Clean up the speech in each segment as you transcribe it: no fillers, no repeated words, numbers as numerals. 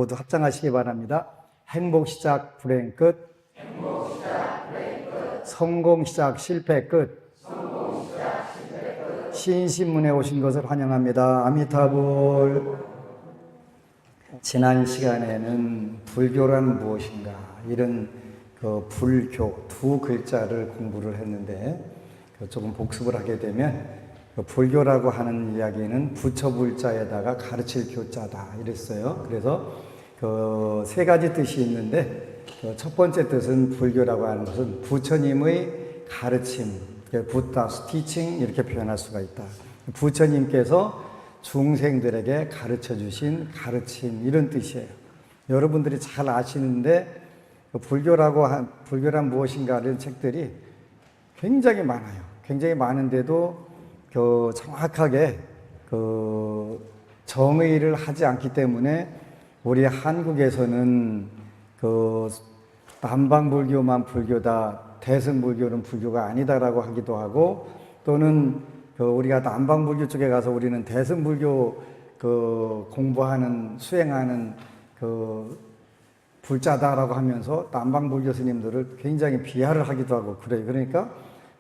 모두 합장하시기 바랍니다. 행복 시작 불행 끝. 성공 시작 실패 끝. 시인신문에 오신 것을 환영합니다. 아미타불. 지난 시간에는 불교란 무엇인가 이런 그 불교 두 글자를 공부를 했는데 조금 복습을 하게 되면 불교라고 하는 이야기는 부처불자에다가 가르칠 교자다 이랬어요. 그래서 그 세 가지 뜻이 있는데 첫 번째 뜻은 불교라고 하는 것은 부처님의 가르침, 부다스 티칭 이렇게 표현할 수가 있다. 부처님께서 중생들에게 가르쳐 주신 가르침 이런 뜻이에요. 여러분들이 잘 아시는데 불교란 무엇인가 이런 책들이 굉장히 많아요. 굉장히 많은데도 정확하게 정의를 하지 않기 때문에 우리 한국에서는 남방불교만 불교다, 대승불교는 불교가 아니다라고 하기도 하고, 또는 우리가 남방불교 쪽에 가서 우리는 대승불교 공부하는 수행하는 불자다라고 하면서 남방불교 스님들을 굉장히 비하를 하기도 하고 그래요. 그러니까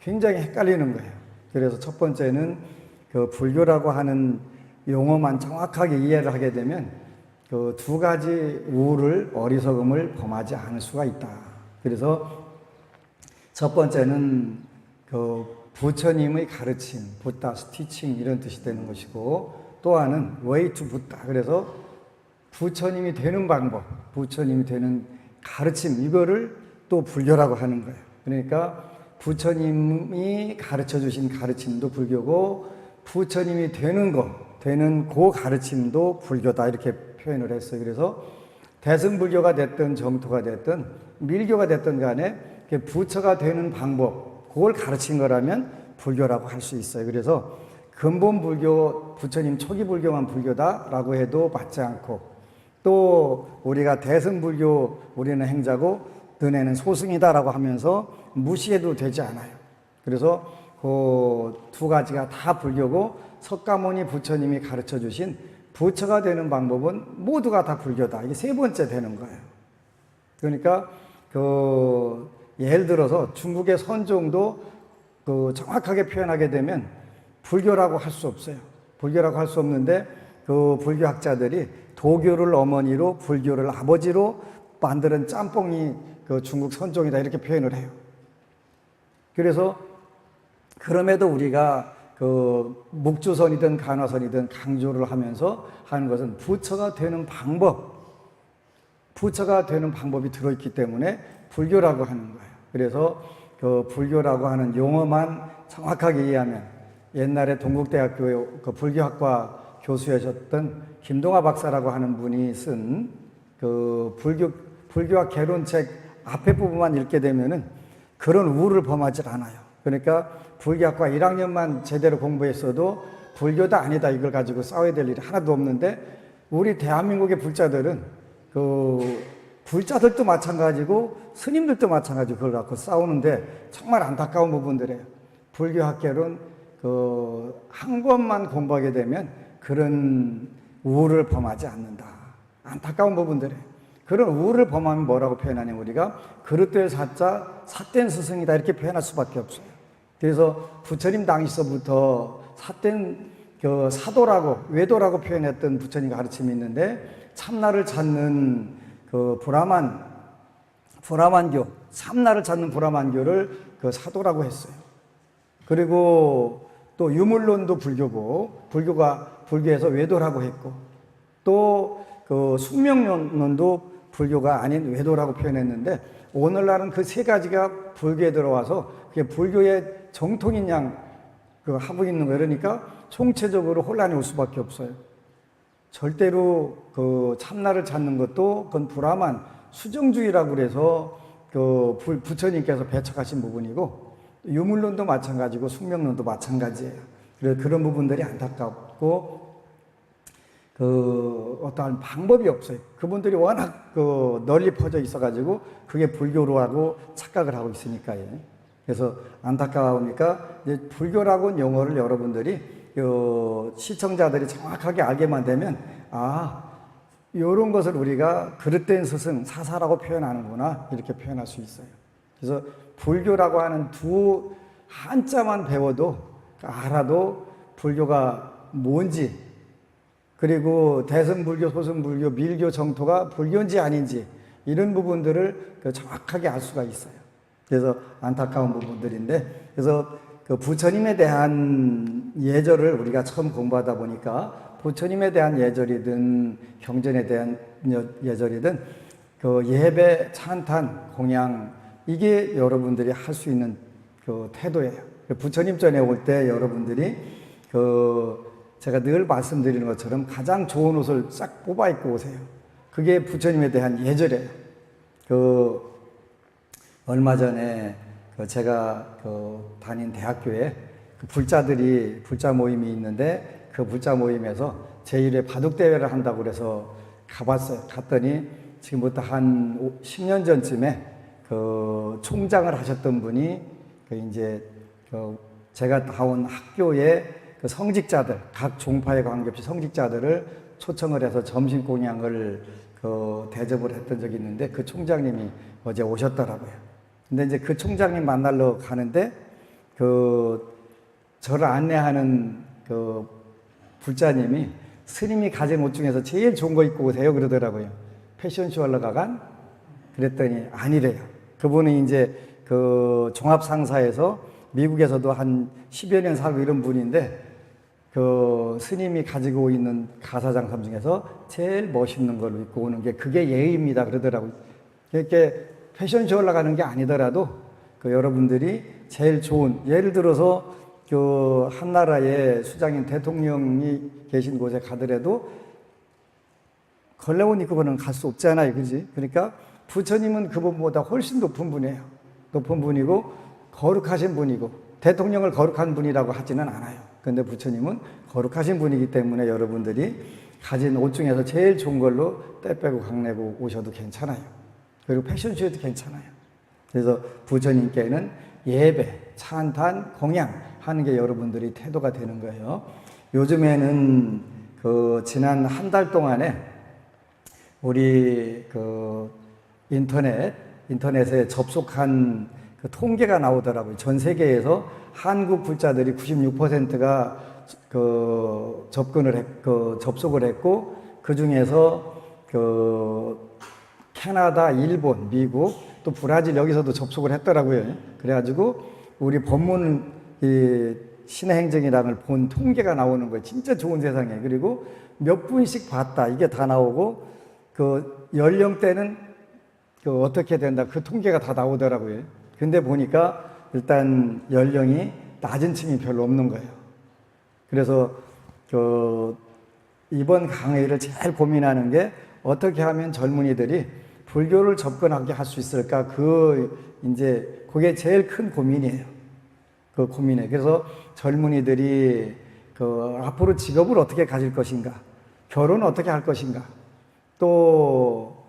굉장히 헷갈리는 거예요. 그래서 첫 번째는 불교라고 하는 용어만 정확하게 이해를 하게 되면 두 가지 우를 어리석음을 범하지 않을 수가 있다. 그래서 첫 번째는 부처님의 가르침, 부다스 티칭 이런 뜻이 되는 것이고, 또 하나는 way to Buddha. 그래서 부처님이 되는 방법, 부처님이 되는 가르침 이거를 또 불교라고 하는 거예요. 그러니까 부처님이 가르쳐 주신 가르침도 불교고, 부처님이 되는 그 가르침도 불교다 이렇게 표현을 했어요. 그래서 대승불교가 됐든 정토가 됐든 밀교가 됐든 간에 부처가 되는 방법, 그걸 가르친 거라면 불교라고 할 수 있어요. 그래서 근본 불교, 부처님 초기 불교만 불교다라고 해도 맞지 않고, 또 우리가 대승불교 우리는 행자고 너네는 소승이다라고 하면서 무시해도 되지 않아요. 그래서 그 두 가지가 다 불교고, 석가모니 부처님이 가르쳐 주신 부처가 되는 방법은 모두가 다 불교다. 이게 세 번째 되는 거예요. 그러니까 예를 들어서 중국의 선종도 정확하게 표현하게 되면 불교라고 할 수 없어요. 불교라고 할 수 없는데 불교학자들이 도교를 어머니로 불교를 아버지로 만드는 짬뽕이 중국 선종이다 이렇게 표현을 해요. 그래서 그럼에도 우리가 묵주선이든 간화선이든 강조를 하면서 하는 것은 부처가 되는 방법이 들어있기 때문에 불교라고 하는 거예요. 그래서 불교라고 하는 용어만 정확하게 이해하면, 옛날에 동국대학교 불교학과 교수였던 김동하 박사라고 하는 분이 쓴 불교학 개론책 앞에 부분만 읽게 되면은 그런 우를 범하지 않아요. 그러니까 불교학과 1학년만 제대로 공부했어도 불교다 아니다 이걸 가지고 싸워야 될 일이 하나도 없는데, 우리 대한민국의 불자들은 불자들도 마찬가지고 스님들도 마찬가지고 그걸 갖고 싸우는데 정말 안타까운 부분들이에요. 불교학계론 한 권만 공부하게 되면 그런 우를 범하지 않는다. 안타까운 부분들이에요. 그런 우를 범하면 뭐라고 표현하냐면 우리가 그릇될 사자 삿된 스승이다 이렇게 표현할 수밖에 없어요. 그래서 부처님 당시서부터 삿된 사도라고 외도라고 표현했던 부처님 가르침이 있는데, 참나를 찾는 브라만교, 참나를 찾는 브라만교를 사도라고 했어요. 그리고 또 유물론도 불교고, 불교에서 외도라고 했고, 또 숙명론도 불교가 아닌 외도라고 표현했는데, 오늘날은 그 세 가지가 불교에 들어와서 그게 불교의 정통인 양 하고 있는 거예요. 그러니까 총체적으로 혼란이 올 수밖에 없어요. 절대로 참나를 찾는 것도 그건 브라만 수정주의라고 그래서 부처님께서 배척하신 부분이고, 유물론도 마찬가지고 숙명론도 마찬가지예요. 그래서 그런 부분들이 안타깝고, 어떠한 방법이 없어요. 그분들이 워낙 널리 퍼져 있어가지고 그게 불교라고 착각을 하고 있으니까요. 그래서 안타까우니까 이제 불교라고는 용어를 여러분들이 시청자들이 정확하게 알게만 되면 이런 것을 우리가 그릇된 스승, 사사라고 표현하는구나 이렇게 표현할 수 있어요. 그래서 불교라고 하는 두 한자만 배워도 알아도 불교가 뭔지, 그리고 대승불교, 소승불교, 밀교 정토가 불교인지 아닌지 이런 부분들을 정확하게 알 수가 있어요. 그래서 안타까운 부분들인데, 그래서 그 부처님에 대한 예절을 우리가 처음 공부하다 보니까 부처님에 대한 예절이든 경전에 대한 예절이든 그 예배, 찬탄, 공양, 이게 여러분들이 할 수 있는 그 태도예요. 부처님 전에 올 때 여러분들이 제가 늘 말씀드리는 것처럼 가장 좋은 옷을 싹 뽑아 입고 오세요. 그게 부처님에 대한 예절이에요. 얼마 전에 제가 다닌 대학교에 불자 모임이 있는데 그 불자 모임에서 제1회 바둑대회를 한다고 그래서 가봤어요. 갔더니 지금부터 한 10년 전쯤에 총장을 하셨던 분이 제가 나온 학교의 성직자들, 각 종파에 관계없이 성직자들을 초청을 해서 점심 공양을 대접을 했던 적이 있는데 그 총장님이 어제 오셨더라고요. 근데 이제 그 총장님 만나러 가는데 저를 안내하는 불자님이 스님이 가진 옷 중에서 제일 좋은 거 입고 오세요 그러더라고요. 패션쇼 하러 가간? 그랬더니 아니래요. 그분은 이제 종합상사에서 미국에서도 한 10여 년 살고 이런 분인데 스님이 가지고 있는 가사장품 중에서 제일 멋있는 걸 입고 오는 게 그게 예의입니다 그러더라고요. 이렇게 패션쇼 올라가는 게 아니더라도 여러분들이 제일 좋은, 예를 들어서 한 나라의 수장인 대통령이 계신 곳에 가더라도 걸레 옷 입고는 갈 수 없잖아요. 그지? 그러니까 부처님은 그분보다 훨씬 높은 분이에요. 높은 분이고 거룩하신 분이고 대통령을 거룩한 분이라고 하지는 않아요. 그런데 부처님은 거룩하신 분이기 때문에 여러분들이 가진 옷 중에서 제일 좋은 걸로 때 빼고 강내고 오셔도 괜찮아요. 그리고 패션쇼에도 괜찮아요. 그래서 부처님께는 예배, 찬탄, 공양 하는 게 여러분들이 태도가 되는 거예요. 요즘에는 지난 한 달 동안에 우리 인터넷에 접속한 통계가 나오더라고요. 전 세계에서 한국 불자들이 96%가 접속을 했고, 그 중에서 캐나다, 일본, 미국, 또 브라질 여기서도 접속을 했더라고요. 그래가지고 우리 법문 신의 행정이랑을 본 통계가 나오는 거예요. 진짜 좋은 세상에. 그리고 몇 분씩 봤다 이게 다 나오고 연령대는 어떻게 된다 그 통계가 다 나오더라고요. 근데 보니까 일단 연령이 낮은 층이 별로 없는 거예요. 그래서 이번 강의를 제일 고민하는 게 어떻게 하면 젊은이들이 불교를 접근하게 할 수 있을까? 그게 제일 큰 고민이에요. 고민에. 그래서 젊은이들이 앞으로 직업을 어떻게 가질 것인가? 결혼을 어떻게 할 것인가? 또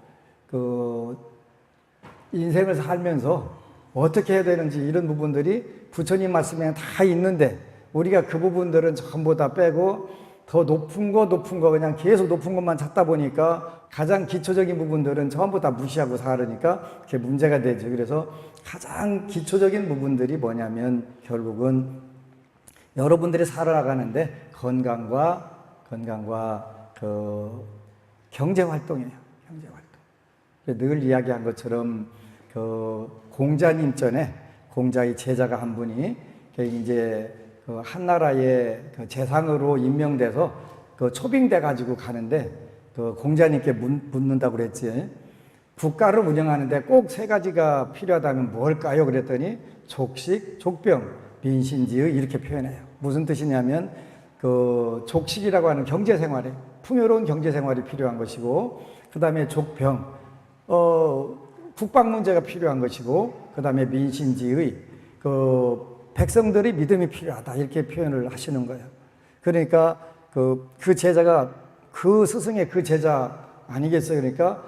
인생을 살면서 어떻게 해야 되는지 이런 부분들이 부처님 말씀에 다 있는데 우리가 그 부분들은 전부 다 빼고 더 높은 거 그냥 계속 높은 것만 찾다 보니까 가장 기초적인 부분들은 전부 다 무시하고 살으니까 그게 문제가 되죠. 그래서 가장 기초적인 부분들이 뭐냐면 결국은 여러분들이 살아가는데 건강과 경제활동이에요. 경제활동. 늘 이야기한 것처럼 공자님 전에 공자의 제자가 한 분이 이제 한 나라의 재상으로 임명돼서 초빙돼 가지고 가는데 공자님께 묻는다고 그랬지. 국가를 운영하는데 꼭 세 가지가 필요하다면 뭘까요? 그랬더니 족식, 족병, 민신지의 이렇게 표현해요. 무슨 뜻이냐면 족식이라고 하는 경제생활에 풍요로운 경제생활이 필요한 것이고, 그 다음에 족병, 국방 문제가 필요한 것이고, 그 다음에 민신지의 백성들의 믿음이 필요하다 이렇게 표현을 하시는 거예요. 그러니까 그 제자가 그 스승의 그 제자 아니겠어요? 그러니까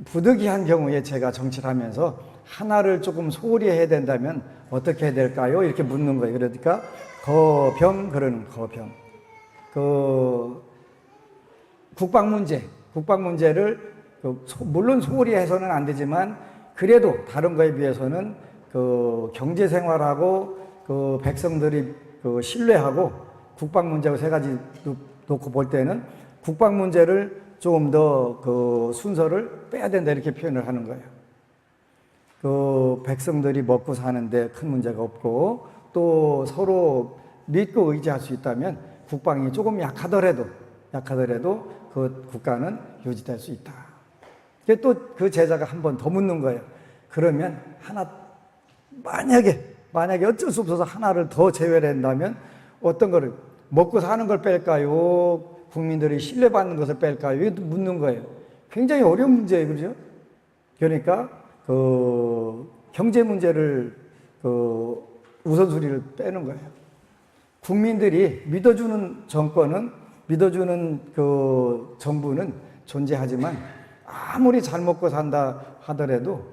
부득이한 경우에 제가 정치를 하면서 하나를 조금 소홀히 해야 된다면 어떻게 해야 될까요? 이렇게 묻는 거예요. 그러니까 거병 그러는 거병. 국방 문제 국방 문제를 물론 소홀히 해서는 안 되지만 그래도 다른 거에 비해서는 그 경제 생활하고 그 백성들이 그 신뢰하고 국방 문제하고 세 가지 놓고 볼 때는 국방 문제를 조금 더 그 순서를 빼야 된다 이렇게 표현을 하는 거예요. 그 백성들이 먹고 사는데 큰 문제가 없고 또 서로 믿고 의지할 수 있다면 국방이 조금 약하더라도 그 국가는 유지될 수 있다. 또 그 제자가 한 번 더 묻는 거예요. 그러면 하나 만약에 어쩔 수 없어서 하나를 더 제외를 한다면 어떤 거를 먹고 사는 걸 뺄까요? 국민들이 신뢰받는 것을 뺄까요? 이것도 묻는 거예요. 굉장히 어려운 문제예요, 그렇죠? 그러니까 그 경제 문제를 그 우선순위를 빼는 거예요. 국민들이 믿어주는 그 정부는 존재하지만 아무리 잘 먹고 산다 하더라도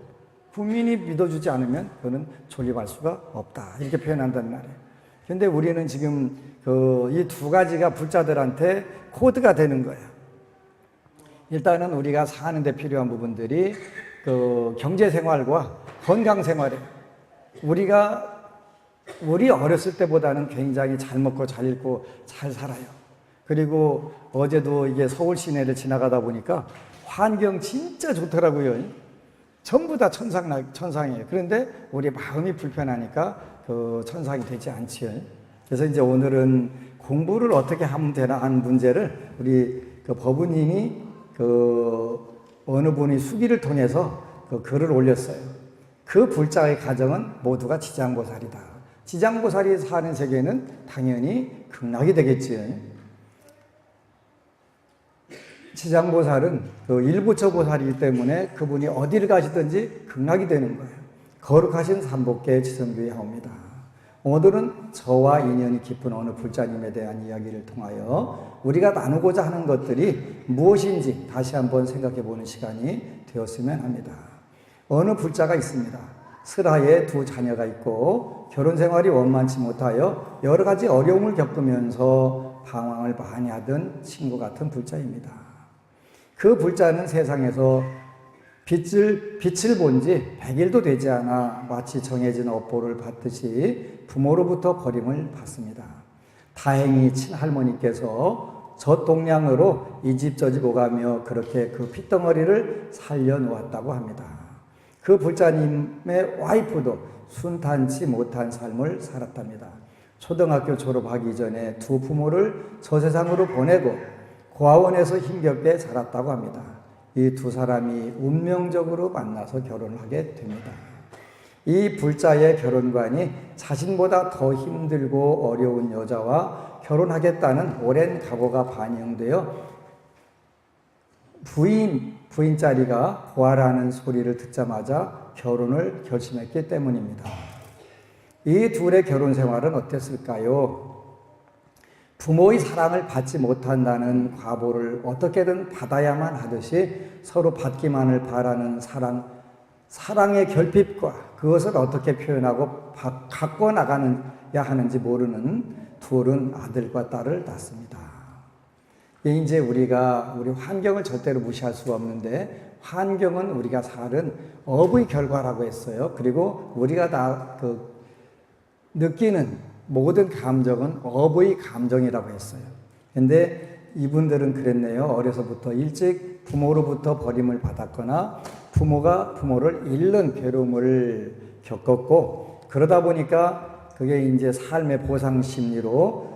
국민이 믿어주지 않으면 그거는 존립할 수가 없다. 이렇게 표현한단 말이에요. 근데 우리는 지금 이 두 가지가 불자들한테 코드가 되는 거예요. 일단은 우리가 사는데 필요한 부분들이 그 경제 생활과 건강 생활이에요. 우리 어렸을 때보다는 굉장히 잘 먹고 잘 입고 잘 살아요. 그리고 어제도 이게 서울 시내를 지나가다 보니까 환경 진짜 좋더라고요. 전부 다 천상이에요. 그런데 우리 마음이 불편하니까 그 천상이 되지 않지요. 그래서 이제 오늘은 공부를 어떻게 하면 되나 하는 문제를 우리 그 법우님이 그 어느 분이 수기를 통해서 그 글을 올렸어요. 그 불자의 가정은 모두가 지장보살이다. 지장보살이 사는 세계는 당연히 극락이 되겠지요. 지장보살은 그 일부처 보살이기 때문에 그분이 어디를 가시든지 극락이 되는 거예요. 거룩하신 삼복계 지성교회하옵니다. 오늘은 저와 인연이 깊은 어느 불자님에 대한 이야기를 통하여 우리가 나누고자 하는 것들이 무엇인지 다시 한번 생각해 보는 시간이 되었으면 합니다. 어느 불자가 있습니다. 슬하에 두 자녀가 있고 결혼 생활이 원만치 못하여 여러 가지 어려움을 겪으면서 방황을 많이 하던 친구 같은 불자입니다. 그 불자는 세상에서 빛을 본 지 100일도 되지 않아 마치 정해진 업보를 받듯이 부모로부터 버림을 받습니다. 다행히 친할머니께서 젖동량으로 이 집 저 집 오가며 그렇게 그 핏덩어리를 살려놓았다고 합니다. 그 불자님의 와이프도 순탄치 못한 삶을 살았답니다. 초등학교 졸업하기 전에 두 부모를 저 세상으로 보내고 고아원에서 힘겹게 자랐다고 합니다. 이 두 사람이 운명적으로 만나서 결혼을 하게 됩니다. 이 불자의 결혼관이 자신보다 더 힘들고 어려운 여자와 결혼하겠다는 오랜 각오가 반영되어 부인짜리가 고아라는 소리를 듣자마자 결혼을 결심했기 때문입니다. 이 둘의 결혼 생활은 어땠을까요? 부모의 사랑을 받지 못한다는 과보를 어떻게든 받아야만 하듯이 서로 받기만을 바라는 사랑의 결핍과 그것을 어떻게 표현하고 갖고 나가야 하는지 모르는 둘은 아들과 딸을 낳습니다. 이제 우리 환경을 절대로 무시할 수가 없는데 환경은 우리가 사는 업의 결과라고 했어요. 그리고 우리가 느끼는 모든 감정은 업의 감정이라고 했어요. 근데 이분들은 그랬네요. 어려서부터 일찍 부모로부터 버림을 받았거나 부모가 부모를 잃는 괴로움을 겪었고 그러다 보니까 그게 이제 삶의 보상 심리로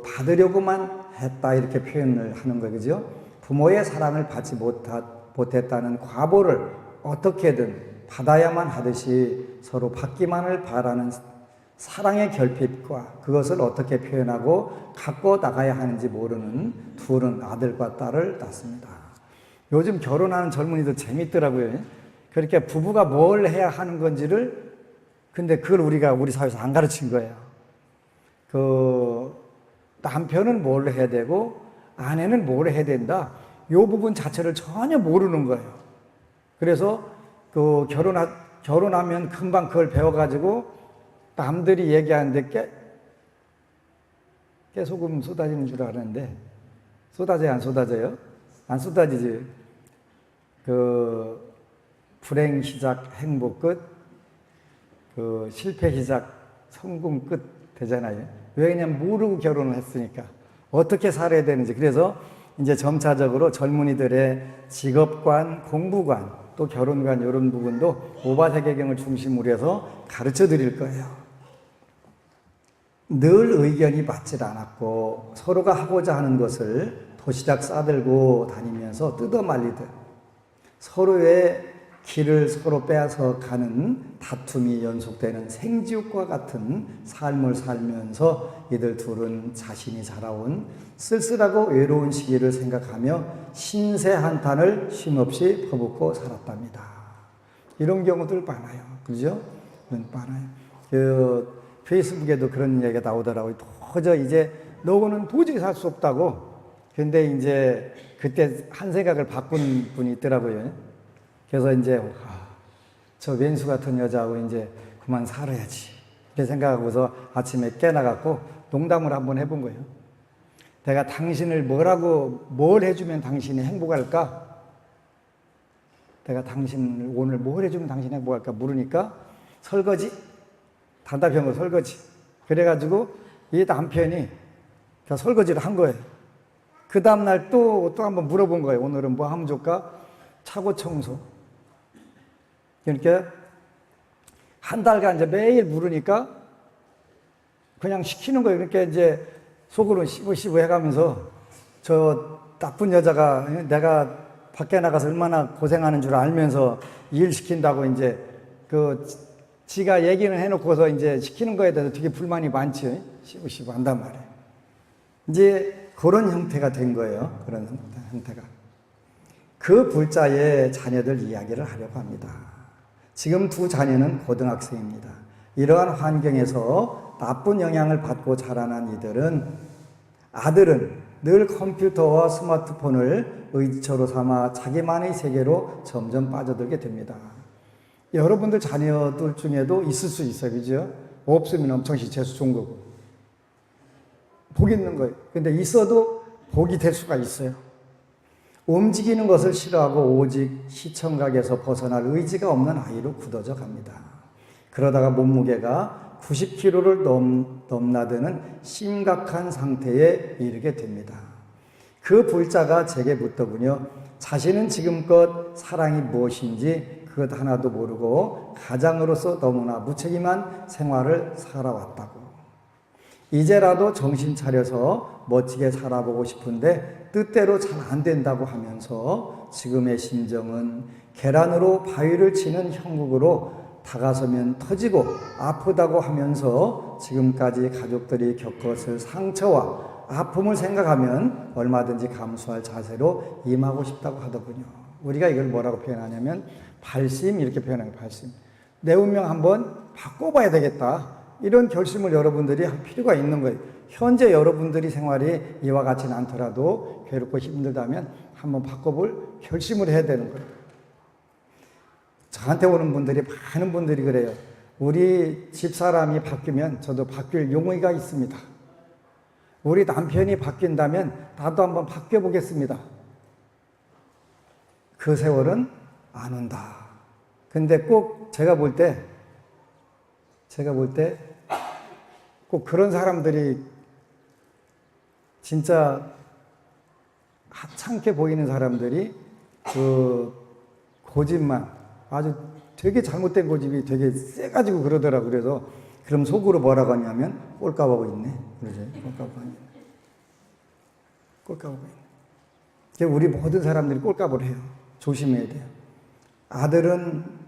받으려고만 했다 이렇게 표현을 하는 거죠. 그죠? 부모의 사랑을 받지 못했다는 과보를 어떻게든 받아야만 하듯이 서로 받기만을 바라는 사랑의 결핍과 그것을 어떻게 표현하고 갖고 나가야 하는지 모르는 둘은 아들과 딸을 낳습니다. 요즘 결혼하는 젊은이들 재밌더라고요. 그렇게 부부가 뭘 해야 하는 건지를 근데 그걸 우리 사회에서 안 가르친 거예요. 남편은 뭘 해야 되고 아내는 뭘 해야 된다. 이 부분 자체를 전혀 모르는 거예요. 그래서 결혼하면 금방 그걸 배워가지고 남들이 얘기하는데 깨소금 쏟아지는 줄 알았는데 쏟아져요 안 쏟아져요? 안 쏟아지지. 그 불행 시작 행복 끝, 그 실패 시작 성공 끝 되잖아요. 왜? 그냥 모르고 결혼을 했으니까. 어떻게 살아야 되는지. 그래서 이제 점차적으로 젊은이들의 직업관, 공부관, 또 결혼관 이런 부분도 오바세계경을 중심으로 해서 가르쳐 드릴 거예요. 늘 의견이 맞질 않았고 서로가 하고자 하는 것을 도시락 싸들고 다니면서 뜯어말리듯 서로의 길을 서로 빼앗아 가는 다툼이 연속되는 생지옥과 같은 삶을 살면서 이들 둘은 자신이 살아온 쓸쓸하고 외로운 시기를 생각하며 신세 한탄을 쉼없이 퍼붓고 살았답니다. 이런 경우들 많아요. 그죠? 많아요. 그 페이스북에도 그런 얘기가 나오더라고요. 도저히 이제 너는 도저히 살 수 없다고. 근데 이제 그때 한 생각을 바꾼 분이 있더라고요. 그래서 이제 저 왼수 같은 여자하고 이제 그만 살아야지 이렇게 생각하고서 아침에 깨나갖고 농담을 한번 해본 거예요. 내가 당신을 뭘 해주면 당신이 행복할까? 내가 당신을 오늘 뭘 해주면 당신이 행복할까? 물으니까 설거지? 답답한 거 설거지. 그래가지고 이 남편이 설거지를 한 거예요. 그 다음날 또 한번 물어본 거예요. 오늘은 뭐 하면 좋을까? 차고 청소. 그러니까 한 달간 이제 매일 물으니까 그냥 시키는 거예요. 그러니까 이제 속으로 씹어 해가면서 저 나쁜 여자가 내가 밖에 나가서 얼마나 고생하는 줄 알면서 일 시킨다고 이제 지가 얘기는 해놓고서 이제 시키는 거에 대해서 되게 불만이 많지. 씹어 한단 말이에요. 이제 그런 형태가 된 거예요. 그런 형태가. 그 불자의 자녀들 이야기를 하려고 합니다. 지금 두 자녀는 고등학생입니다. 이러한 환경에서 나쁜 영향을 받고 자라난 아들은 늘 컴퓨터와 스마트폰을 의지처로 삼아 자기만의 세계로 점점 빠져들게 됩니다. 여러분들 자녀들 중에도 있을 수 있어요. 그죠? 없으면 엄청 재수 좋은 거고. 복이 있는 거예요. 근데 있어도 복이 될 수가 있어요. 움직이는 것을 싫어하고 오직 시청각에서 벗어날 의지가 없는 아이로 굳어져 갑니다. 그러다가 몸무게가 90kg를 넘나드는 심각한 상태에 이르게 됩니다. 그 불자가 제게 묻더군요. 자신은 지금껏 사랑이 무엇인지 그것 하나도 모르고 가장으로서 너무나 무책임한 생활을 살아왔다고. 이제라도 정신 차려서 멋지게 살아보고 싶은데 뜻대로 잘 안 된다고 하면서 지금의 심정은 계란으로 바위를 치는 형국으로 다가서면 터지고 아프다고 하면서 지금까지 가족들이 겪었을 상처와 아픔을 생각하면 얼마든지 감수할 자세로 임하고 싶다고 하더군요. 우리가 이걸 뭐라고 표현하냐면 발심 이렇게 표현해요. 발심. 내 운명 한번 바꿔봐야 되겠다. 이런 결심을 여러분들이 할 필요가 있는 거예요. 현재 여러분들이 생활이 이와 같지는 않더라도 괴롭고 힘들다면 한번 바꿔볼 결심을 해야 되는 거예요. 저한테 오는 분들이 많은 분들이 그래요. 우리 집사람이 바뀌면 저도 바뀔 용의가 있습니다. 우리 남편이 바뀐다면 나도 한번 바뀌어보겠습니다. 그 세월은 안 온다. 근데 꼭 제가 볼 때 꼭 그런 사람들이 진짜 하찮게 보이는 사람들이 그 고집만 아주 되게 잘못된 고집이 되게 세가지고 그러더라고요. 그래서 그럼 속으로 뭐라고 하냐면 꼴까보고 있네. 그러죠. 꼴까보고 있네. 우리 모든 사람들이 꼴까보를 해요. 조심해야 돼요. 아들은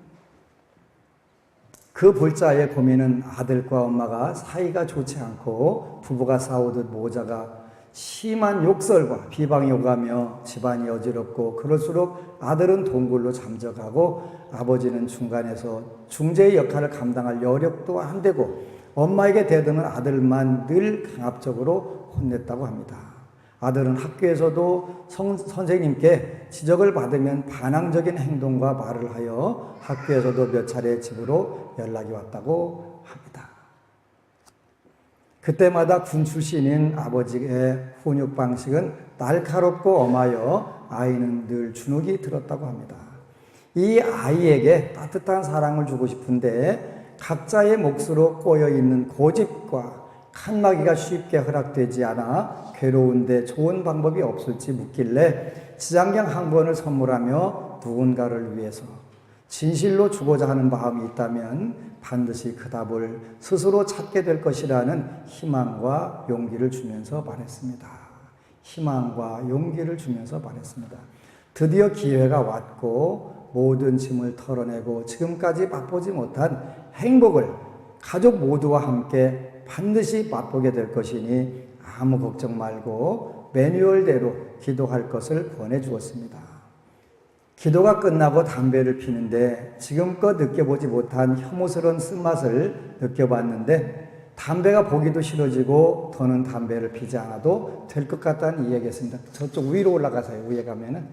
그 불자의 고민은 아들과 엄마가 사이가 좋지 않고 부부가 싸우듯 모자가 심한 욕설과 비방이 오가며 집안이 어지럽고 그럴수록 아들은 동굴로 잠적하고 아버지는 중간에서 중재의 역할을 감당할 여력도 안 되고 엄마에게 대드는 아들만 늘 강압적으로 혼냈다고 합니다. 아들은 학교에서도 선생님께 지적을 받으면 반항적인 행동과 말을 하여 학교에서도 몇 차례 집으로 연락이 왔다고 합니다. 그때마다 군 출신인 아버지의 훈육 방식은 날카롭고 엄하여 아이는 늘 주눅이 들었다고 합니다. 이 아이에게 따뜻한 사랑을 주고 싶은데 각자의 몫으로 꼬여있는 고집과 칸막이가 쉽게 허락되지 않아 괴로운데 좋은 방법이 없을지 묻길래 지장경 한 권을 선물하며 누군가를 위해서 진실로 주고자 하는 마음이 있다면 반드시 그 답을 스스로 찾게 될 것이라는 희망과 용기를 주면서 말했습니다. 희망과 용기를 주면서 말했습니다. 드디어 기회가 왔고 모든 짐을 털어내고 지금까지 맛보지 못한 행복을 가족 모두와 함께 반드시 맛보게 될 것이니 아무 걱정 말고 매뉴얼대로 기도할 것을 권해주었습니다. 기도가 끝나고 담배를 피는데 지금껏 느껴보지 못한 혐오스러운 쓴맛을 느껴봤는데 담배가 보기도 싫어지고 더는 담배를 피지 않아도 될 것 같다는 이야기했습니다. 저쪽 위로 올라가세요. 위에 가면은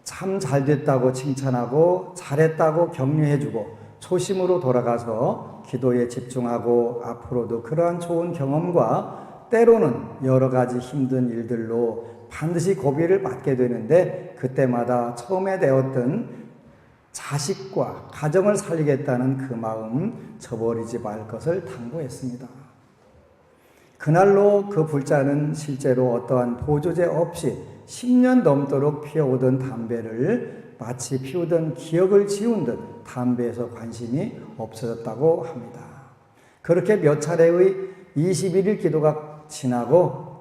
참 잘됐다고 칭찬하고 잘했다고 격려해주고 초심으로 돌아가서 기도에 집중하고 앞으로도 그러한 좋은 경험과 때로는 여러 가지 힘든 일들로 반드시 고비를 맞게 되는데 그때마다 처음에 되었던 자식과 가정을 살리겠다는 그 마음 저버리지 말 것을 당부했습니다. 그날로 그 불자는 실제로 어떠한 보조제 없이 10년 넘도록 피워오던 담배를 마치 피우던 기억을 지운 듯 담배에서 관심이 없어졌다고 합니다. 그렇게 몇 차례의 21일 기도가 지나고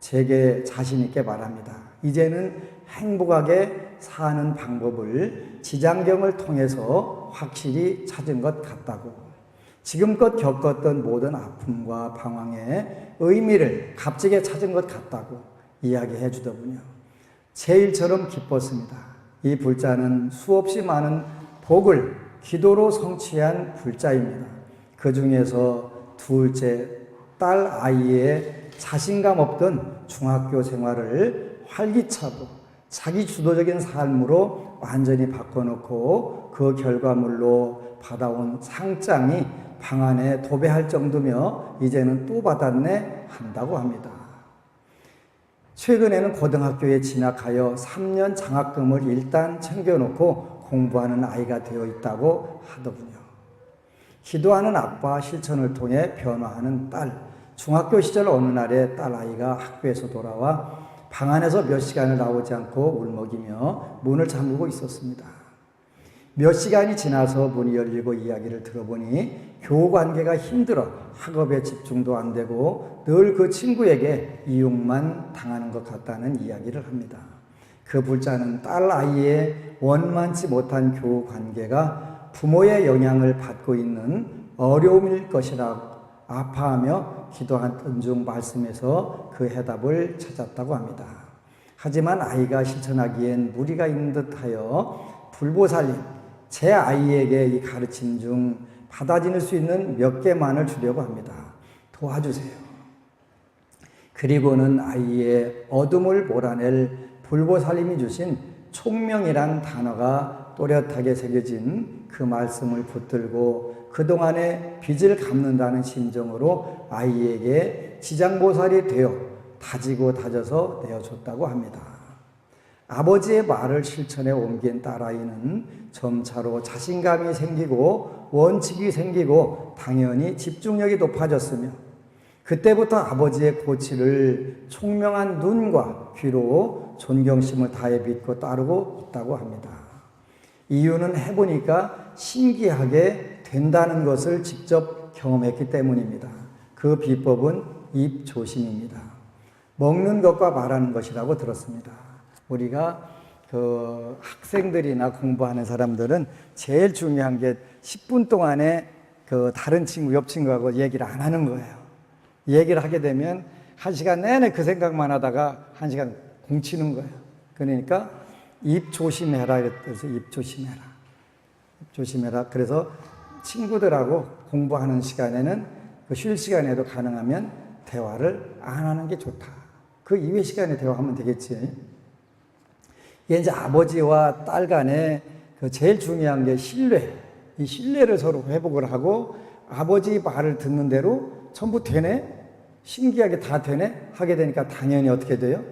제게 자신 있게 말합니다. 이제는 행복하게 사는 방법을 지장경을 통해서 확실히 찾은 것 같다고. 지금껏 겪었던 모든 아픔과 방황의 의미를 값지게 찾은 것 같다고 이야기해 주더군요. 제 일처럼 기뻤습니다. 이 불자는 수없이 많은 복을 기도로 성취한 불자입니다. 그 중에서 둘째 딸 아이의 자신감 없던 중학교 생활을 활기차고 자기 주도적인 삶으로 완전히 바꿔놓고 그 결과물로 받아온 상장이 방 안에 도배할 정도며 이제는 또 받았네 한다고 합니다. 최근에는 고등학교에 진학하여 3년 장학금을 일단 챙겨놓고 공부하는 아이가 되어 있다고 하더군요. 기도하는 아빠 실천을 통해 변화하는 딸. 중학교 시절 어느 날에 딸 아이가 학교에서 돌아와 방 안에서 몇 시간을 나오지 않고 울먹이며 문을 잠그고 있었습니다. 몇 시간이 지나서 문이 열리고 이야기를 들어보니 교우 관계가 힘들어 학업에 집중도 안 되고 늘 그 친구에게 이용만 당하는 것 같다는 이야기를 합니다. 그 불자는 딸 아이의 원만치 못한 교우 관계가 부모의 영향을 받고 있는 어려움일 것이라고 아파하며 기도한 중 말씀에서 그 해답을 찾았다고 합니다. 하지만 아이가 실천하기엔 무리가 있는 듯하여 불보살님, 제 아이에게 이 가르침 중 받아들일 수 있는 몇 개만을 주려고 합니다. 도와주세요. 그리고는 아이의 어둠을 몰아낼 불보살님이 주신 총명이란 단어가 또렷하게 새겨진 그 말씀을 붙들고 그동안의 빚을 갚는다는 심정으로 아이에게 지장보살이 되어 다지고 다져서 내어줬다고 합니다. 아버지의 말을 실천에 옮긴 딸아이는 점차로 자신감이 생기고 원칙이 생기고 당연히 집중력이 높아졌으며 그때부터 아버지의 고치를 총명한 눈과 귀로 존경심을 다해 믿고 따르고 있다고 합니다. 이유는 해보니까 신기하게 된다는 것을 직접 경험했기 때문입니다. 그 비법은 입조심입니다. 먹는 것과 말하는 것이라고 들었습니다. 우리가 그 학생들이나 공부하는 사람들은 제일 중요한 게 10분 동안에 그 다른 친구, 옆 친구하고 얘기를 안 하는 거예요. 얘기를 하게 되면 1시간 내내 그 생각만 하다가 1시간 공치는 거예요. 그러니까 입 조심해라 그래서 입 조심해라. 입 조심해라. 그래서 친구들하고 공부하는 시간에는 그 쉴 시간에도 가능하면 대화를 안 하는 게 좋다. 그 이외 시간에 대화하면 되겠지. 이게 이제 아버지와 딸 간에 그 제일 중요한 게 신뢰. 이 신뢰를 서로 회복을 하고 아버지 말을 듣는 대로 전부 되네? 신기하게 다 되네? 하게 되니까 당연히 어떻게 돼요?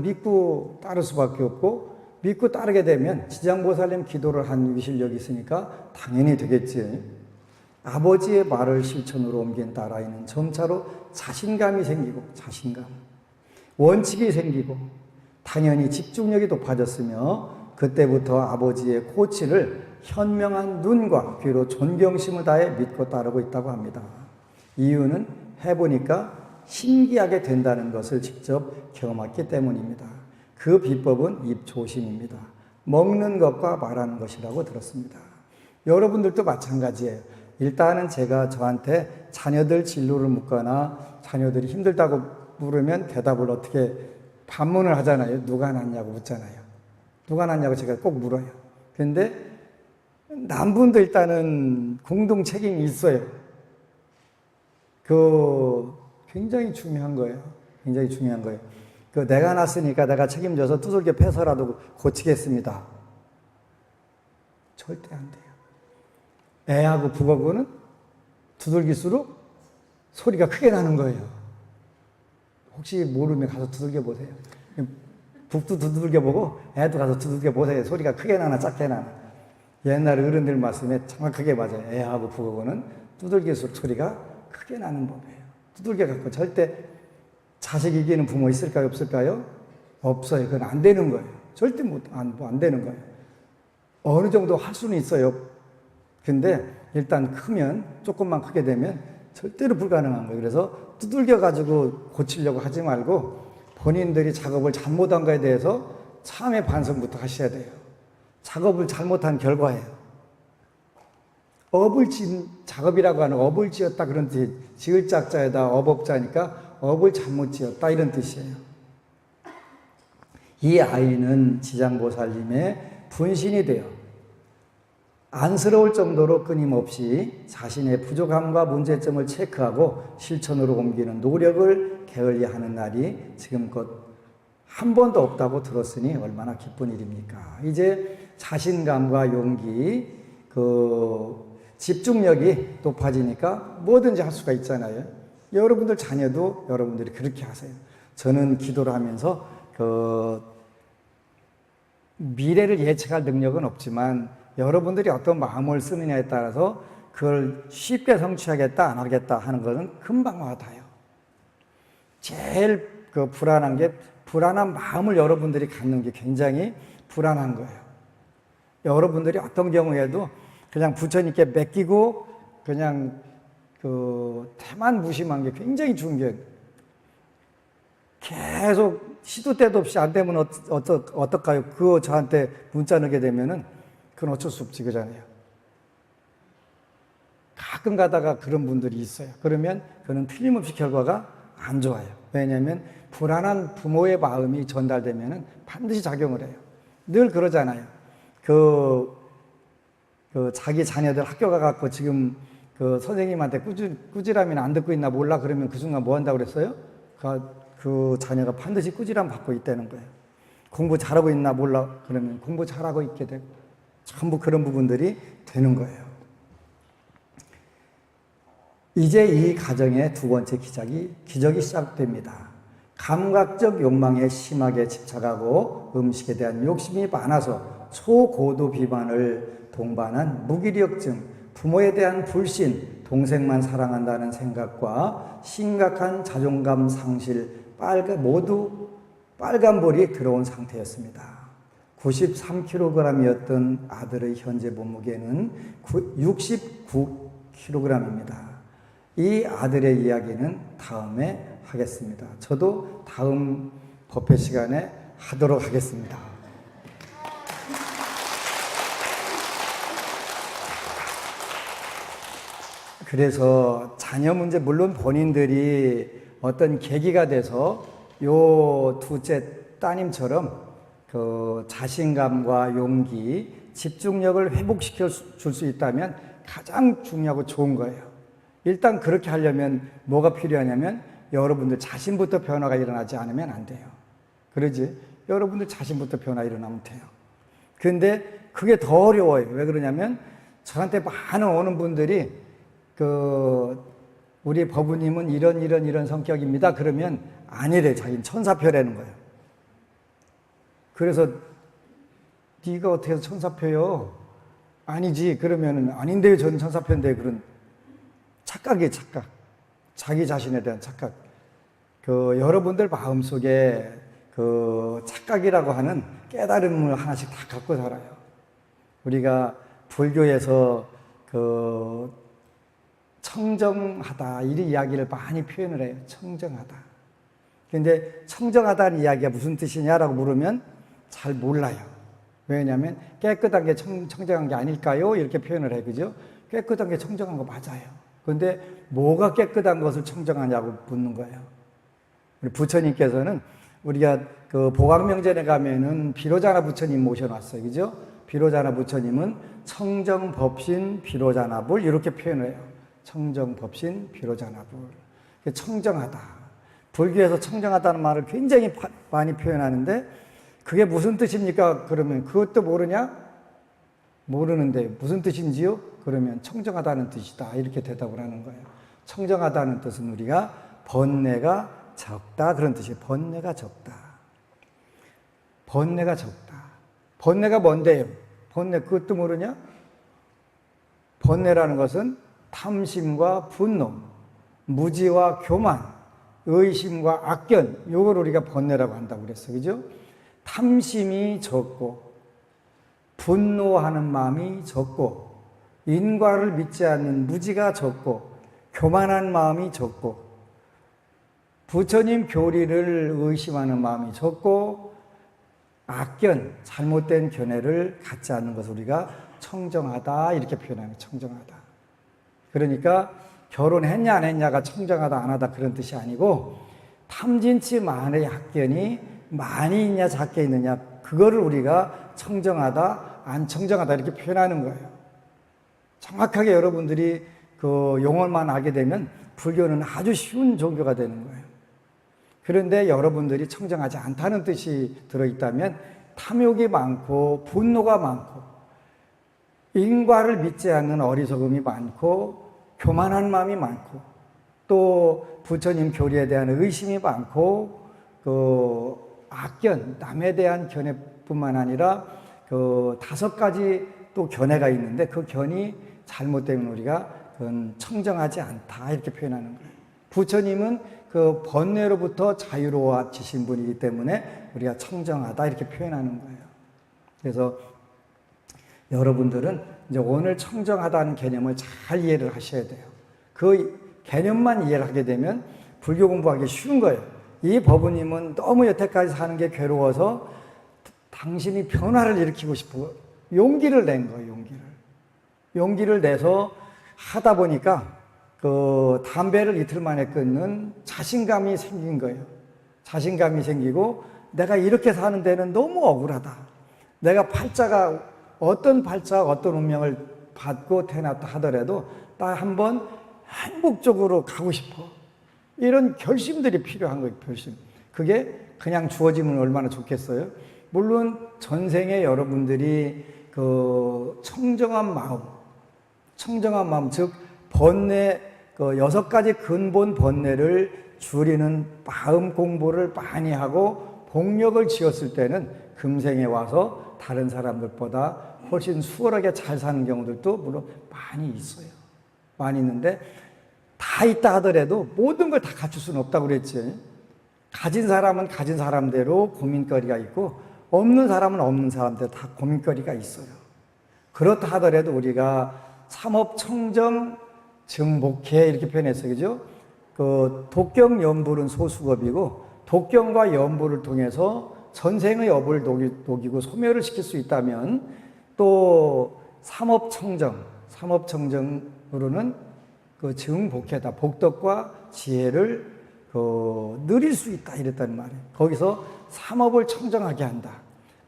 믿고 따를 수밖에 없고, 믿고 따르게 되면 지장보살님 기도를 한 위실력이 있으니까 당연히 되겠지. 아버지의 말을 실천으로 옮긴 딸아이는 점차로 자신감이 생기고, 원칙이 생기고, 당연히 집중력이 높아졌으며, 그때부터 아버지의 코치를 현명한 눈과 귀로 존경심을 다해 믿고 따르고 있다고 합니다. 이유는 해보니까 신기하게 된다는 것을 직접 경험했기 때문입니다. 그 비법은 입조심입니다. 먹는 것과 말하는 것이라고 들었습니다. 여러분들도 마찬가지예요. 일단은 제가 저한테 자녀들 진로를 묻거나 자녀들이 힘들다고 물으면 대답을 어떻게 반문을 하잖아요. 누가 낳냐고 묻잖아요. 누가 낳냐고 제가 꼭 물어요. 그런데 남분도 일단은 공동 책임이 있어요. 굉장히 중요한 거예요. 굉장히 중요한 거예요. 내가 낳았으니까 내가 책임져서 두들겨 패서라도 고치겠습니다. 절대 안 돼요. 애하고 북하고는 두들길수록 소리가 크게 나는 거예요. 혹시 모르면 가서 두들겨 보세요. 북도 두들겨 보고 애도 가서 두들겨 보세요. 소리가 크게 나나 작게 나나. 옛날 어른들 말씀에 정확하게 맞아요. 애하고 북하고는 두들길수록 소리가 크게 나는 법이에요. 두들겨 갖고 절대 자식 이기는 부모 있을까요? 없을까요? 없어요. 그건 안 되는 거예요. 절대 안 되는 거예요. 어느 정도 할 수는 있어요. 근데 일단 크면, 조금만 크게 되면 절대로 불가능한 거예요. 그래서 두들겨 가지고 고치려고 하지 말고 본인들이 작업을 잘못한 거에 대해서 참회 반성부터 하셔야 돼요. 작업을 잘못한 결과예요. 작업이라고 하는 업을 지었다 그런 뜻이, 지을 짝자에다 업업자니까 업을 잘못 지었다 이런 뜻이에요. 이 아이는 지장보살님의 분신이 되어 안쓰러울 정도로 끊임없이 자신의 부족함과 문제점을 체크하고 실천으로 옮기는 노력을 게을리하는 날이 지금껏 한 번도 없다고 들었으니 얼마나 기쁜 일입니까? 이제 자신감과 용기, 집중력이 높아지니까 뭐든지 할 수가 있잖아요. 여러분들 자녀도 여러분들이 그렇게 하세요. 저는 기도를 하면서 미래를 예측할 능력은 없지만 여러분들이 어떤 마음을 쓰느냐에 따라서 그걸 쉽게 성취하겠다 안 하겠다 하는 것은 금방 와닿아요. 제일 불안한 게, 불안한 마음을 여러분들이 갖는 게 굉장히 불안한 거예요. 여러분들이 어떤 경우에도 그냥 부처님께 맡기고 그냥 태만 무심한 게 굉장히 중요해요. 계속 시도 때도 없이 안 되면 어떨까요? 그거 저한테 문자 넣게 되면은 그건 어쩔 수 없지, 그잖아요. 가끔 가다가 그런 분들이 있어요. 그러면 그는 틀림없이 결과가 안 좋아요. 왜냐하면 불안한 부모의 마음이 전달되면은 반드시 작용을 해요. 늘 그러잖아요. 자기 자녀들 학교 가갖고 지금 선생님한테 꾸지람이 안 듣고 있나 몰라 그러면 그 순간 뭐 한다고 그랬어요? 그 자녀가 반드시 꾸지람 받고 있다는 거예요. 공부 잘하고 있나 몰라 그러면 공부 잘하고 있게 되고, 전부 그런 부분들이 되는 거예요. 이제 이 가정의 두 번째 기적이 시작됩니다. 감각적 욕망에 심하게 집착하고 음식에 대한 욕심이 많아서 초고도 비만을 동반한 무기력증, 부모에 대한 불신, 동생만 사랑한다는 생각과 심각한 자존감 상실, 모두 빨간볼이 들어온 상태였습니다. 93kg이었던 아들의 현재 몸무게는 69kg입니다. 이 아들의 이야기는 다음에 하겠습니다. 저도 다음 법회 시간에 하도록 하겠습니다. 그래서 자녀 문제, 물론 본인들이 어떤 계기가 돼서 요 둘째 따님처럼 자신감과 용기, 집중력을 회복시켜 줄 수 있다면 가장 중요하고 좋은 거예요. 일단 그렇게 하려면 뭐가 필요하냐면 여러분들 자신부터 변화가 일어나지 않으면 안 돼요. 그러지? 여러분들 자신부터 변화 일어나면 돼요. 근데 그게 더 어려워요. 왜 그러냐면 저한테 많은 오는 분들이 우리 법우님은 이런 성격입니다. 그러면 아니래. 자기는 천사표라는 거예요. 그래서 네가 어떻게 해서 천사표요? 아니지. 그러면은 아닌데요. 저는 천사표인데. 그런 착각이에요. 착각. 자기 자신에 대한 착각. 여러분들 마음속에 착각이라고 하는 깨달음을 하나씩 다 갖고 살아요. 우리가 불교에서 청정하다 이 이야기를 많이 표현을 해요. 청정하다. 근데 청정하다는 이야기가 무슨 뜻이냐라고 물으면 잘 몰라요. 왜냐하면 깨끗한 게 청정한 게 아닐까요? 이렇게 표현을 해요. 그죠? 깨끗한 게 청정한 거 맞아요. 그런데 뭐가 깨끗한 것을 청정하냐고 묻는 거예요. 우리 부처님께서는 우리가 보광명전에 가면은 비로자나 부처님 모셔놨어요. 그죠? 비로자나 부처님은 청정법신 비로자나불 이렇게 표현을 해요. 청정법신 비로자나불. 청정하다. 불교에서 청정하다는 말을 굉장히 많이 표현하는데 그게 무슨 뜻입니까? 그러면 그것도 모르냐? 모르는데 무슨 뜻인지요? 그러면 청정하다는 뜻이다. 이렇게 대답을 하는 거예요. 청정하다는 뜻은 우리가 번뇌가 적다. 그런 뜻이에요. 번뇌가 적다. 번뇌가 적다. 번뇌가 뭔데요? 번뇌 그것도 모르냐? 번뇌라는 것은 탐심과 분노, 무지와 교만, 의심과 악견, 요걸 우리가 번뇌라고 한다고 그랬어. 그죠? 탐심이 적고, 분노하는 마음이 적고, 인과를 믿지 않는 무지가 적고, 교만한 마음이 적고, 부처님 교리를 의심하는 마음이 적고, 악견, 잘못된 견해를 갖지 않는 것을 우리가 청정하다 이렇게 표현하는 청정하다. 그러니까 결혼했냐 안 했냐가 청정하다 안 하다 그런 뜻이 아니고 탐진치 만의 악견이 많이 있냐 작게 있느냐 그거를 우리가 청정하다 안 청정하다 이렇게 표현하는 거예요. 정확하게 여러분들이 용어만 알게 되면 불교는 아주 쉬운 종교가 되는 거예요. 그런데 여러분들이 청정하지 않다는 뜻이 들어있다면 탐욕이 많고 분노가 많고 인과를 믿지 않는 어리석음이 많고 교만한 마음이 많고 또 부처님 교리에 대한 의심이 많고 악견, 남에 대한 견해뿐만 아니라 5가지 또 견해가 있는데 그 견이 잘못되면 우리가 그건 청정하지 않다 이렇게 표현하는 거예요. 부처님은 번뇌로부터 자유로워지신 분이기 때문에 우리가 청정하다 이렇게 표현하는 거예요. 그래서 여러분들은 이제 오늘 청정하다는 개념을 잘 이해를 하셔야 돼요. 그 개념만 이해를 하게 되면 불교 공부하기 쉬운 거예요. 이 법우님은 너무 여태까지 사는 게 괴로워서 당신이 변화를 일으키고 싶어 용기를 낸 거예요. 용기를 내서 하다 보니까 담배를 이틀 만에 끊는 자신감이 생긴 거예요. 자신감이 생기고 내가 이렇게 사는 데는 너무 억울하다. 내가 어떤 운명을 받고 태어났다 하더라도 나 한번 행복적으로 가고 싶어. 이런 결심들이 필요한 거예요. 결심. 그게 그냥 주어지면 얼마나 좋겠어요. 물론 전생에 여러분들이 청정한 마음 즉 번뇌 6가지 근본 번뇌를 줄이는 마음 공부를 많이 하고 복력을 지었을 때는 금생에 와서 다른 사람들보다 훨씬 수월하게 잘 사는 경우들도 물론 많이 있어요. 많이 있는데 다 있다 하더라도 모든 걸 다 갖출 수는 없다고 그랬지. 가진 사람은 가진 사람대로 고민거리가 있고 없는 사람은 없는 사람대로 다 고민거리가 있어요. 그렇다 하더라도 우리가 삼업청정 정복해 이렇게 표현했어요. 그죠? 독경 연불은 소수겁이고 독경과 연불을 통해서 전생의 업을 녹이고 소멸을 시킬 수 있다면 또 삼업청정으로는 정복해다 복덕과 지혜를 누릴 수 있다 이랬단 말이에요. 거기서 삼업을 청정하게 한다.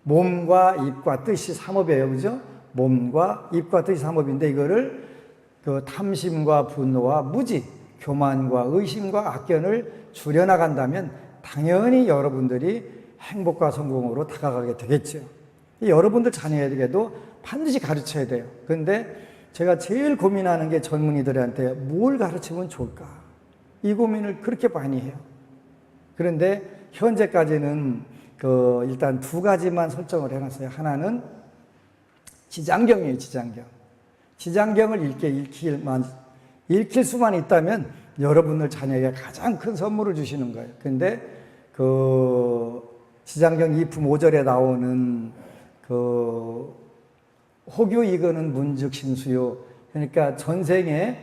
몸과 입과 뜻이 삼업이에요. 그죠? 몸과 입과 뜻이 삼업인데 이거를 탐심과 분노와 무지, 교만과 의심과 악견을 줄여나간다면 당연히 여러분들이 행복과 성공으로 다가가게 되겠죠. 여러분들 자녀에게도 반드시 가르쳐야 돼요. 그런데 제가 제일 고민하는 게 젊은이들한테 뭘 가르치면 좋을까? 이 고민을 그렇게 많이 해요. 그런데 현재까지는 일단 두 가지만 설정을 해놨어요. 하나는 지장경이에요, 지장경. 지장경을 읽힐 수만 있다면 여러분들 자녀에게 가장 큰 선물을 주시는 거예요. 근데 지장경 2품 5절에 나오는 호교 이거는 문즉 신수요. 그러니까 전생에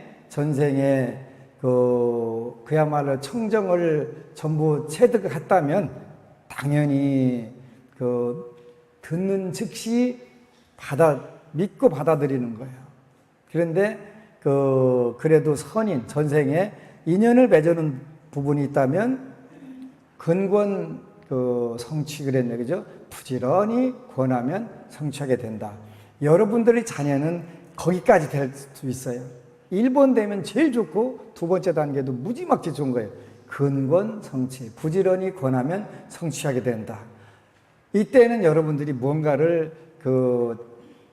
그야말로 청정을 전부 체득했다면 당연히 듣는 즉시 믿고 받아들이는 거예요. 그런데 그래도 선인 전생에 인연을 맺어놓은 부분이 있다면 근권 성취 그랬네, 그죠? 부지런히 권하면 성취하게 된다. 여러분들의 자녀는 거기까지 될 수 있어요. 1번 되면 제일 좋고 두 번째 단계도 무지막지 좋은 거예요. 근권 성취, 부지런히 권하면 성취하게 된다. 이때는 여러분들이 뭔가를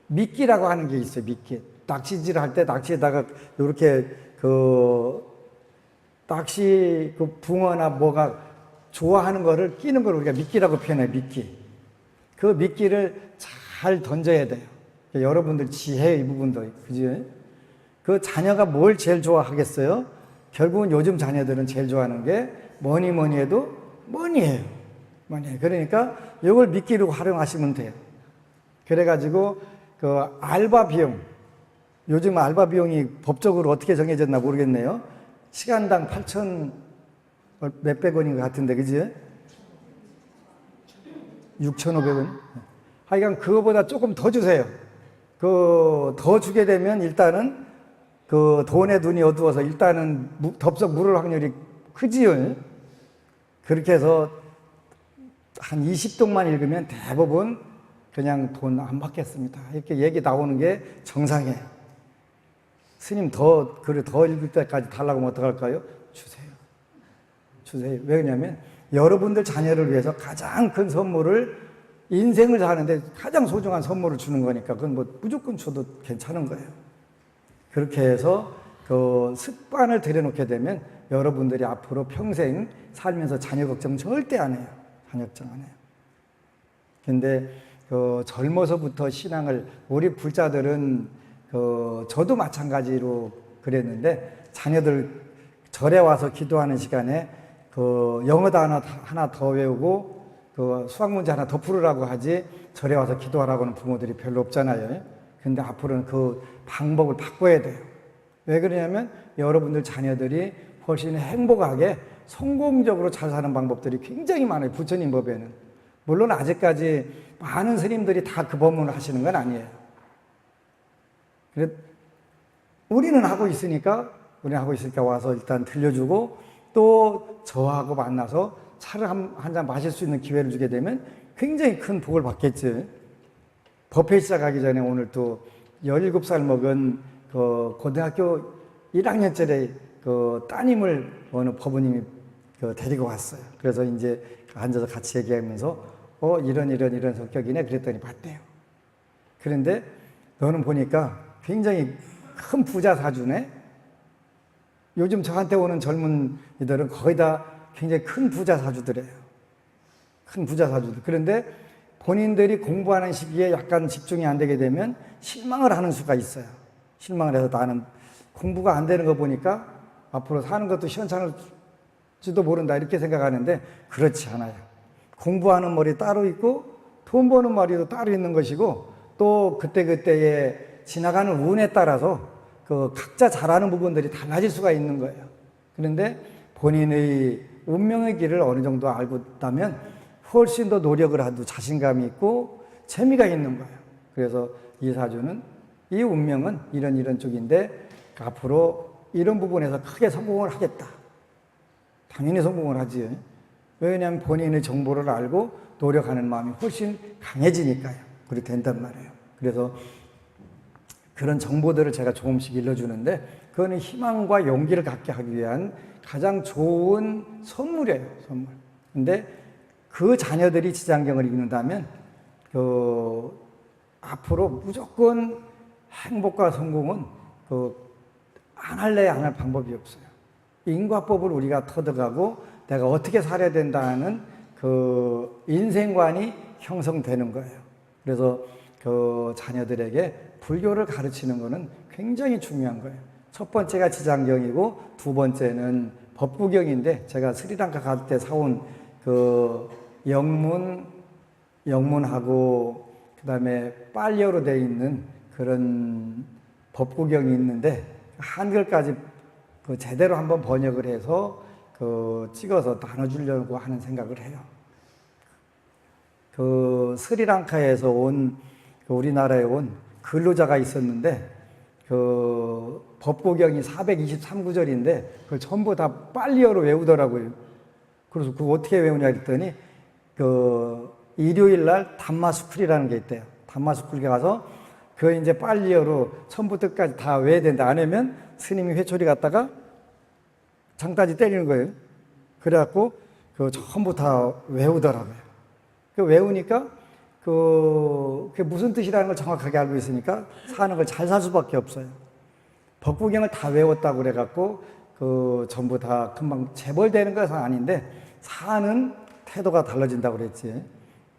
미끼라고 하는 게 있어요. 미끼. 낚시질 할 때 낚시에다가 이렇게 낚시 붕어나 뭐가 좋아하는 거를 끼는 걸 우리가 미끼라고 표현해요. 미끼. 그 미끼를 잘 던져야 돼요. 여러분들 지혜 이 부분도, 그죠? 그 자녀가 뭘 제일 좋아하겠어요? 결국은 요즘 자녀들은 제일 좋아하는 게 뭐니 해도 머니예요. 머니. 그러니까 이걸 미끼로 활용하시면 돼요. 그래가지고 알바 비용, 요즘 알바 비용이 법적으로 어떻게 정해졌나 모르겠네요. 시간당 8천 몇백 원인 것 같은데, 그지? 6,500원. 하여간 그거보다 조금 더 주세요. 더 주게 되면 일단은 돈에 눈이 어두워서 일단은 덥석 물을 확률이 크지요. 그렇게 해서 한 20동만 읽으면 대부분 그냥 돈 안 받겠습니다. 이렇게 얘기 나오는 게 정상이에요. 스님 더 읽을 때까지 달라고 하면 어떡할까요? 주세요. 왜냐하면 여러분들 자녀를 위해서 가장 큰 선물을 인생을 사는데 가장 소중한 선물을 주는 거니까 그건 뭐 무조건 줘도 괜찮은 거예요. 그렇게 해서 습관을 들여놓게 되면 여러분들이 앞으로 평생 살면서 자녀 걱정 절대 안 해요. 자녀 걱정 안 해요. 근데 젊어서부터 신앙을, 우리 불자들은 저도 마찬가지로 그랬는데 자녀들 절에 와서 기도하는 시간에 영어 단어 하나 더 외우고 수학 문제 하나 더 풀으라고 하지 절에 와서 기도하라고는 부모들이 별로 없잖아요. 근데 앞으로는 그 방법을 바꿔야 돼요. 왜 그러냐면 여러분들 자녀들이 훨씬 행복하게 성공적으로 잘 사는 방법들이 굉장히 많아요. 부처님 법에는. 물론 아직까지 많은 스님들이 다 그 법문을 하시는 건 아니에요. 그래 우리는 하고 있으니까 와서 일단 들려주고 또 저하고 만나서 차를 한 잔 마실 수 있는 기회를 주게 되면 굉장히 큰 복을 받겠지. 법회 시작하기 전에 오늘 또 17살 먹은 고등학교 1학년짜리 따님을 어느 법부님이 데리고 왔어요. 그래서 이제 앉아서 같이 얘기하면서 이런 성격이네 그랬더니 봤대요. 그런데 너는 보니까 굉장히 큰 부자 사주네. 요즘 저한테 오는 젊은이들은 거의 다 굉장히 큰 부자 사주들이에요. 큰 부자 사주들. 그런데 본인들이 공부하는 시기에 약간 집중이 안 되게 되면 실망을 하는 수가 있어요. 실망을 해서 나는 공부가 안 되는 거 보니까 앞으로 사는 것도 시원찮을지도 모른다 이렇게 생각하는데 그렇지 않아요. 공부하는 머리 따로 있고 돈 버는 머리도 따로 있는 것이고 또 그때그때의 지나가는 운에 따라서 각자 잘하는 부분들이 달라질 수가 있는 거예요. 그런데 본인의 운명의 길을 어느 정도 알고 있다면 훨씬 더 노력을 하도 자신감이 있고 재미가 있는 거예요. 그래서 이 사주는 이 운명은 이런 쪽인데 앞으로 이런 부분에서 크게 성공을 하겠다. 당연히 성공을 하지. 왜냐하면 본인의 정보를 알고 노력하는 마음이 훨씬 강해지니까요. 그렇게 된단 말이에요. 그래서 그런 정보들을 제가 조금씩 일러주는데 그거는 희망과 용기를 갖게 하기 위한 가장 좋은 선물이에요. 선물. 근데 그 자녀들이 지장경을 읽는다면 앞으로 무조건 행복과 성공은 안 할래 안 할 방법이 없어요. 인과법을 우리가 터득하고 내가 어떻게 살아야 된다는 그 인생관이 형성되는 거예요. 그래서 그 자녀들에게 불교를 가르치는 것은 굉장히 중요한 거예요. 첫 번째가 지장경이고 두 번째는 법구경인데 제가 스리랑카 갈 때 사온 그 영문하고 그다음에 빨리어로 되어 있는 그런 법구경이 있는데 한글까지 그 제대로 한번 번역을 해서 그 찍어서 나눠주려고 하는 생각을 해요. 그 스리랑카에서 온 그 우리나라에 온 근로자가 있었는데 그 법구경이 423구절인데 그걸 전부 다 빨리어로 외우더라고요. 그래서 그거 어떻게 외우냐 했더니 그 일요일 날 담마스쿨이라는 게 있대요. 담마스쿨에 가서 그 이제 빨리어로 처음부터 끝까지 다 외워야 된다. 안 하면 스님이 회초리 갖다가 장따지 때리는 거예요. 그래갖고 그 전부 다 외우더라고요. 그 외우니까 그게 무슨 뜻이라는 걸 정확하게 알고 있으니까 사는 걸 잘 살 수밖에 없어요. 법구경을 다 외웠다고 그래갖고 그 전부 다 금방 재벌되는 것은 아닌데 사는 태도가 달라진다고 그랬지.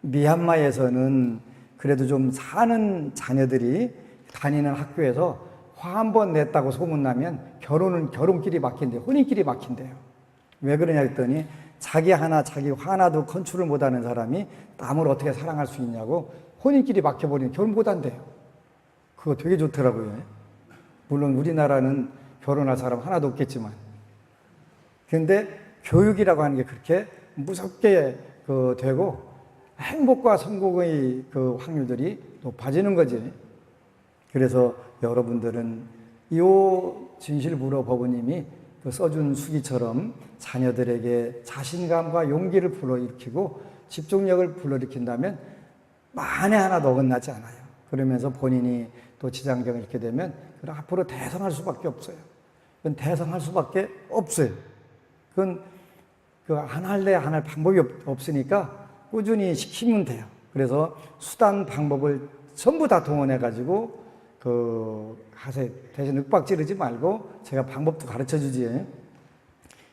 미얀마에서는 그래도 좀 사는 자녀들이 다니는 학교에서 화 한 번 냈다고 소문나면 결혼길이 막힌대요. 혼인길이 막힌대요. 왜 그러냐 했더니 자기 하나도 컨트롤 못하는 사람이 남을 어떻게 사랑할 수 있냐고 혼인길이 막혀버리면 결혼 못한대요. 그거 되게 좋더라고요. 물론 우리나라는 결혼할 사람 하나도 없겠지만 근데 교육이라고 하는 게 그렇게 무섭게 되고 행복과 성공의 그 확률들이 높아지는 거지. 그래서 여러분들은 이 진실불허 법우님이 써준 수기처럼 자녀들에게 자신감과 용기를 불러일으키고 집중력을 불러일으킨다면 만에 하나도 어긋나지 않아요. 그러면서 본인이 또 지장경을 읽게 되면 그럼 앞으로 대성할 수밖에 없어요. 그건 대성할 수밖에 없어요. 그건 안 할래 안 할 방법이 없으니까 꾸준히 시키면 돼요. 그래서 수단 방법을 전부 다 동원해 가지고 하세요. 대신 윽박 지르지 말고 제가 방법도 가르쳐 주지.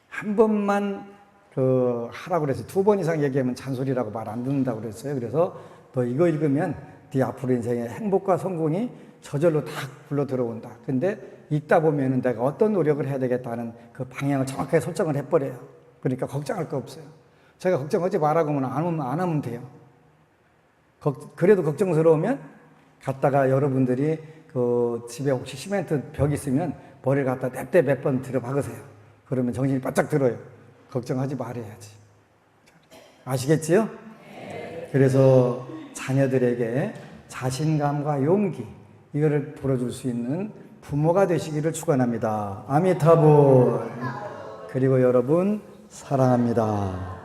한 번만 하라고 그랬어요. 2번 이상 얘기하면 잔소리라고 말 안 듣는다고 그랬어요. 그래서 너 이거 읽으면 네 앞으로 인생의 행복과 성공이 저절로 다 굴러 들어온다. 근데 읽다 보면은 내가 어떤 노력을 해야 되겠다는 그 방향을 정확하게 설정을 해버려요. 그러니까 걱정할 거 없어요. 제가 걱정하지 말라고 하면 안 하면 돼요. 그래도 걱정스러우면 갔다가 여러분들이 집에 혹시 시멘트 벽 있으면 머리를 갖다 냅대 몇 번 들어박으세요. 그러면 정신이 바짝 들어요. 걱정하지 말아야지. 아시겠지요? 그래서 자녀들에게 자신감과 용기 이거를 불어줄 수 있는 부모가 되시기를 축원합니다. 아미타불. 그리고 여러분 사랑합니다.